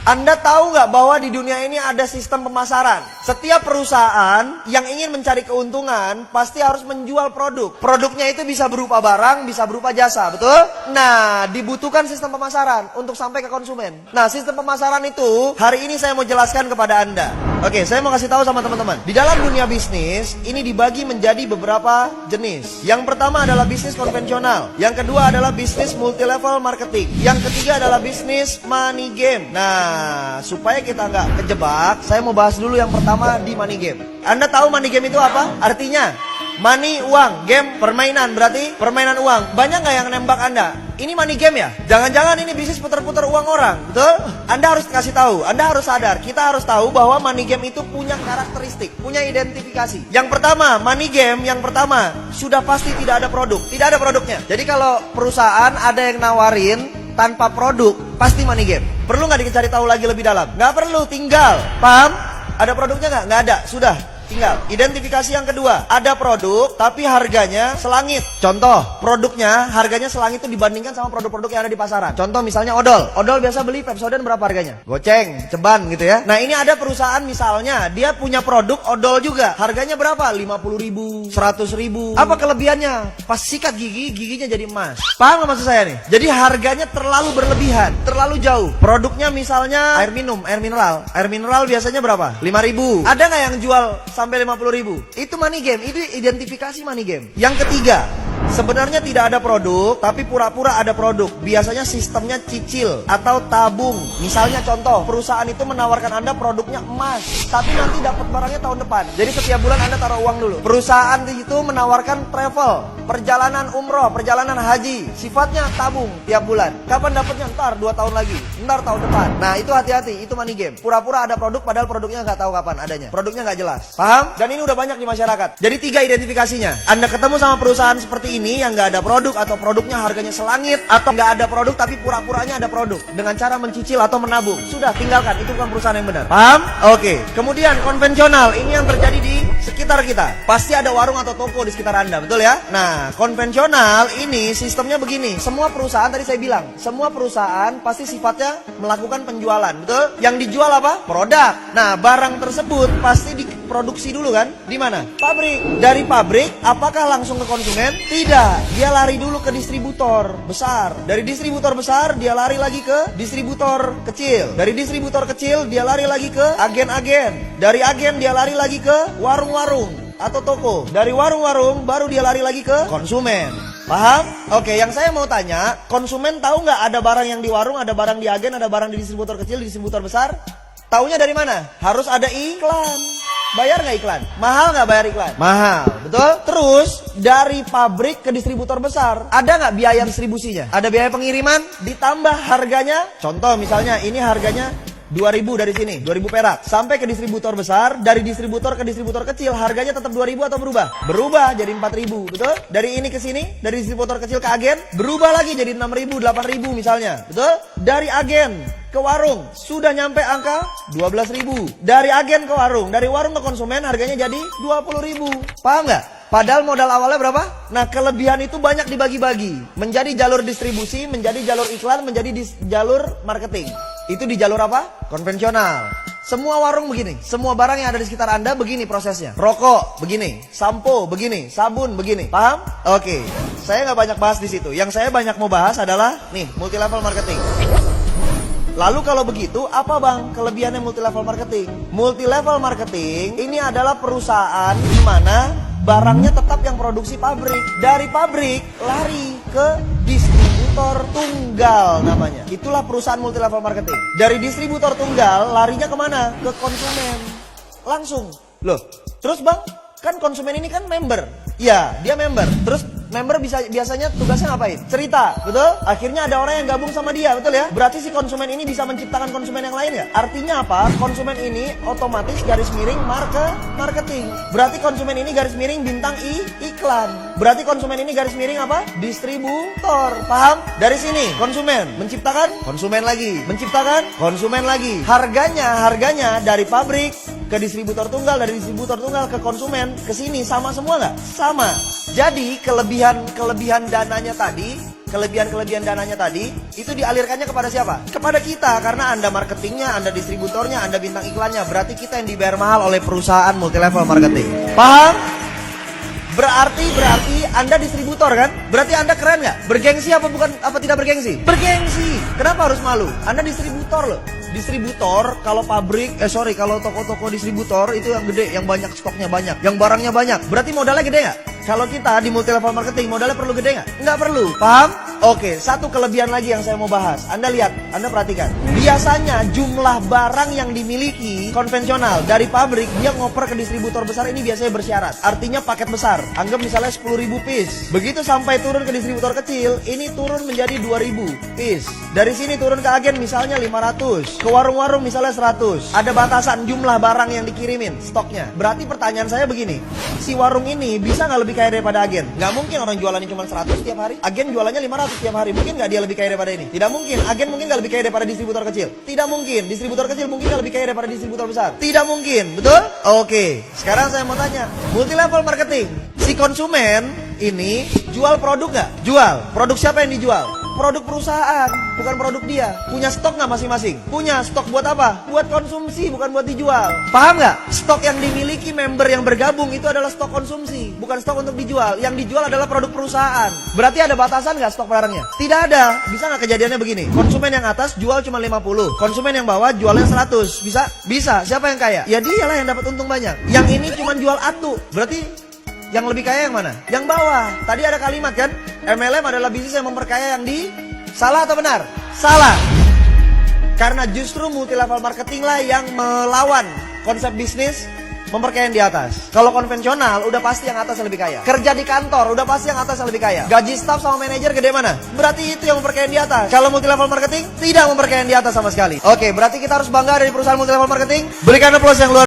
Anda tahu nggak bahwa di dunia ini ada sistem pemasaran? Setiap perusahaan yang ingin mencari keuntungan pasti harus menjual produk. Produknya itu bisa berupa barang, bisa berupa jasa, betul? Nah, dibutuhkan sistem pemasaran untuk sampai ke konsumen. Nah, sistem pemasaran itu hari ini saya mau jelaskan kepada Anda. Oke, saya mau kasih tahu sama teman-teman. Di dalam dunia bisnis, ini dibagi menjadi beberapa jenis. Yang pertama adalah bisnis konvensional. Yang kedua adalah bisnis multi-level marketing. Yang ketiga adalah bisnis money game. Nah, supaya kita nggak kejebak, saya mau bahas dulu yang pertama di money game. Anda tahu money game itu apa? Artinya, money, uang, game, permainan, berarti permainan uang. Banyak nggak yang nembak Anda? Ini money game ya? Jangan-jangan ini bisnis putar-putar uang orang, betul? Anda harus kasih tahu, Anda harus sadar, kita harus tahu bahwa money game itu punya karakteristik, punya identifikasi. Yang pertama, money game, yang pertama, sudah pasti tidak ada produk, tidak ada produknya. Jadi kalau perusahaan ada yang nawarin tanpa produk, pasti money game. Perlu nggak dicari tahu lagi lebih dalam? Nggak perlu, tinggal. Paham? Ada produknya nggak? Nggak ada, sudah. Tinggal. Identifikasi yang kedua, ada produk tapi harganya selangit. Contoh, produknya harganya selangit itu dibandingkan sama produk-produk yang ada di pasaran. Contoh misalnya odol. Odol biasa beli Pepsodent berapa harganya? Goceng, ceban gitu ya. Nah, ini ada perusahaan misalnya, dia punya produk odol juga. Harganya berapa? 50.000, 100.000. Apa kelebihannya? Pas sikat gigi, giginya jadi emas. Paham gak maksud saya nih? Jadi harganya terlalu berlebihan, terlalu jauh. Produknya misalnya air minum, air mineral. Air mineral biasanya berapa? 5.000. Ada gak yang jual sampai 50.000? Itu money game, itu identifikasi money game. Yang ketiga, sebenarnya tidak ada produk, tapi pura-pura ada produk. Biasanya sistemnya cicil atau tabung. Misalnya contoh, perusahaan itu menawarkan Anda produknya emas, tapi nanti dapat barangnya tahun depan. Jadi setiap bulan Anda taruh uang dulu. Perusahaan itu menawarkan travel, perjalanan umroh, perjalanan haji. Sifatnya tabung tiap bulan. Kapan dapatnya? Ntar 2 tahun lagi, ntar tahun depan. Nah, itu hati-hati, itu money game. Pura-pura ada produk, padahal produknya nggak tahu kapan adanya. Produknya nggak jelas. Paham? Dan ini udah banyak di masyarakat. Jadi 3 identifikasinya. Anda ketemu sama perusahaan seperti ini yang nggak ada produk, atau produknya harganya selangit, atau nggak ada produk tapi pura-puranya ada produk dengan cara mencicil atau menabung. Sudah, tinggalkan, itu bukan perusahaan yang benar. Paham? Oke. Kemudian konvensional, ini yang terjadi di sekitar kita. Pasti ada warung atau toko di sekitar Anda, betul ya? Nah, konvensional ini sistemnya begini. Semua perusahaan, tadi saya bilang, semua perusahaan pasti sifatnya melakukan penjualan, betul? Yang dijual apa? Produk. Nah, barang tersebut pasti diproduksi dulu kan? Di mana? Pabrik. Dari pabrik, apakah langsung ke konsumen? Tidak. Dia lari dulu ke distributor besar. Dari distributor besar, dia lari lagi ke distributor kecil. Dari distributor kecil, dia lari lagi ke agen-agen. Dari agen, dia lari lagi ke warung-warung atau toko. Dari warung-warung, baru dia lari lagi ke konsumen. Paham? Oke, yang saya mau tanya, konsumen tahu nggak ada barang yang di warung, ada barang di agen, ada barang di distributor kecil, di distributor besar? Taunya dari mana? Harus ada iklan. Bayar nggak iklan? Mahal nggak bayar iklan? Mahal, betul? Terus dari pabrik ke distributor besar, ada nggak biaya distribusinya? Ada biaya pengiriman, ditambah harganya. Contoh misalnya ini harganya 2.000 dari sini, 2.000 perak. Sampai ke distributor besar, dari distributor ke distributor kecil, harganya tetap 2.000 atau berubah? Berubah jadi 4.000, betul? Dari ini ke sini, dari distributor kecil ke agen, berubah lagi jadi 6.000, 8.000 misalnya, betul? Dari agen ke warung, sudah nyampe angka 12.000. Dari agen ke warung, dari warung ke konsumen, harganya jadi 20.000. Paham nggak? Padahal modal awalnya berapa? Nah, kelebihan itu banyak dibagi-bagi. Menjadi jalur distribusi, menjadi jalur iklan, menjadi jalur marketing. Itu di jalur apa? Konvensional. Semua warung begini, semua barang yang ada di sekitar Anda begini prosesnya. Rokok begini, sampo begini, sabun begini. Paham? Oke. Saya nggak banyak bahas di situ. Yang saya banyak mau bahas adalah nih, multi level marketing. Lalu kalau begitu, apa bang kelebihannya multi level marketing? Multi level marketing ini adalah perusahaan di mana barangnya tetap yang produksi pabrik. Dari pabrik lari ke distributor tunggal namanya. Itulah perusahaan multi level marketing. Dari distributor tunggal larinya kemana? Ke konsumen. Langsung. Loh, terus bang, kan konsumen ini kan member. Ya, dia member. Terus member biasanya tugasnya ngapain? Cerita, betul? Akhirnya ada orang yang gabung sama dia, betul ya? Berarti si konsumen ini bisa menciptakan konsumen yang lain ya? Artinya apa? Konsumen ini otomatis garis miring marketing. Berarti konsumen ini garis miring bintang iklan. Berarti konsumen ini garis miring apa? Distributor. Paham? Dari sini konsumen menciptakan konsumen lagi, menciptakan konsumen lagi. Harganya dari pabrik ke distributor tunggal, dari distributor tunggal ke konsumen, ke sini sama semua nggak? Sama. Jadi kelebihan dananya tadi kelebihan-kelebihan dananya tadi, itu dialirkannya kepada siapa? Kepada kita, karena Anda marketingnya, Anda distributornya, Anda bintang iklannya. Berarti kita yang dibayar mahal oleh perusahaan multilevel marketing. Paham? Berarti Anda distributor kan? Berarti Anda keren nggak? Bergengsi apa tidak bergengsi? Bergengsi. Kenapa harus malu? Anda distributor loh. Distributor, kalau kalau toko-toko distributor itu yang gede, yang banyak stoknya banyak, yang barangnya banyak. Berarti modalnya gede nggak? Kalau kita di multilevel marketing, modalnya perlu gede nggak? Nggak perlu. Paham? Oke, satu kelebihan lagi yang saya mau bahas. Anda lihat, Anda perhatikan. Biasanya jumlah barang yang dimiliki konvensional dari pabrik, dia ngoper ke distributor besar ini biasanya bersyarat. Artinya paket besar. Anggap misalnya 10.000 piece. Begitu sampai turun ke distributor kecil, ini turun menjadi 2.000 piece. Dari sini turun ke agen misalnya 500. Ke warung-warung misalnya 100. Ada batasan jumlah barang yang dikirimin, stoknya. Berarti pertanyaan saya begini, si warung ini bisa nggak lebih kaya daripada agen? Nggak mungkin orang jualannya cuma 100 tiap hari. Agen jualannya 500 tiap hari. Mungkin nggak dia lebih kaya daripada ini? Tidak mungkin. Agen mungkin nggak lebih kaya daripada distributor kecil? Tidak mungkin. Distributor kecil mungkin nggak lebih kaya daripada distributor besar? Tidak mungkin. Betul? Oke. Sekarang saya mau tanya, multilevel marketing, si konsumen ini jual produk nggak? Jual. Produk siapa yang dijual? Produk perusahaan, bukan produk dia. Punya stok nggak masing-masing? Punya. Stok buat apa? Buat konsumsi, bukan buat dijual. Paham nggak? Stok yang dimiliki member yang bergabung itu adalah stok konsumsi, bukan stok untuk dijual. Yang dijual adalah produk perusahaan. Berarti ada batasan nggak stok barangnya? Tidak ada. Bisa nggak kejadiannya begini? Konsumen yang atas jual cuma 50, konsumen yang bawah jualnya 100. Bisa? Bisa. Siapa yang kaya? Ya dialah yang dapat untung banyak. Yang ini cuma jual atu. Berarti yang lebih kaya yang mana? Yang bawah. Tadi ada kalimat kan? MLM adalah bisnis yang memperkaya yang di... Salah atau benar? Salah. Karena justru multilevel marketing lah yang melawan konsep bisnis memperkaya yang di atas. Kalau konvensional, udah pasti yang atas yang lebih kaya. Kerja di kantor, udah pasti yang atas yang lebih kaya. Gaji staff sama manajer gede mana? Berarti itu yang memperkaya yang di atas. Kalau multilevel marketing, tidak memperkaya yang di atas sama sekali. Oke, berarti kita harus bangga dari perusahaan multilevel marketing. Berikan aplaus yang luar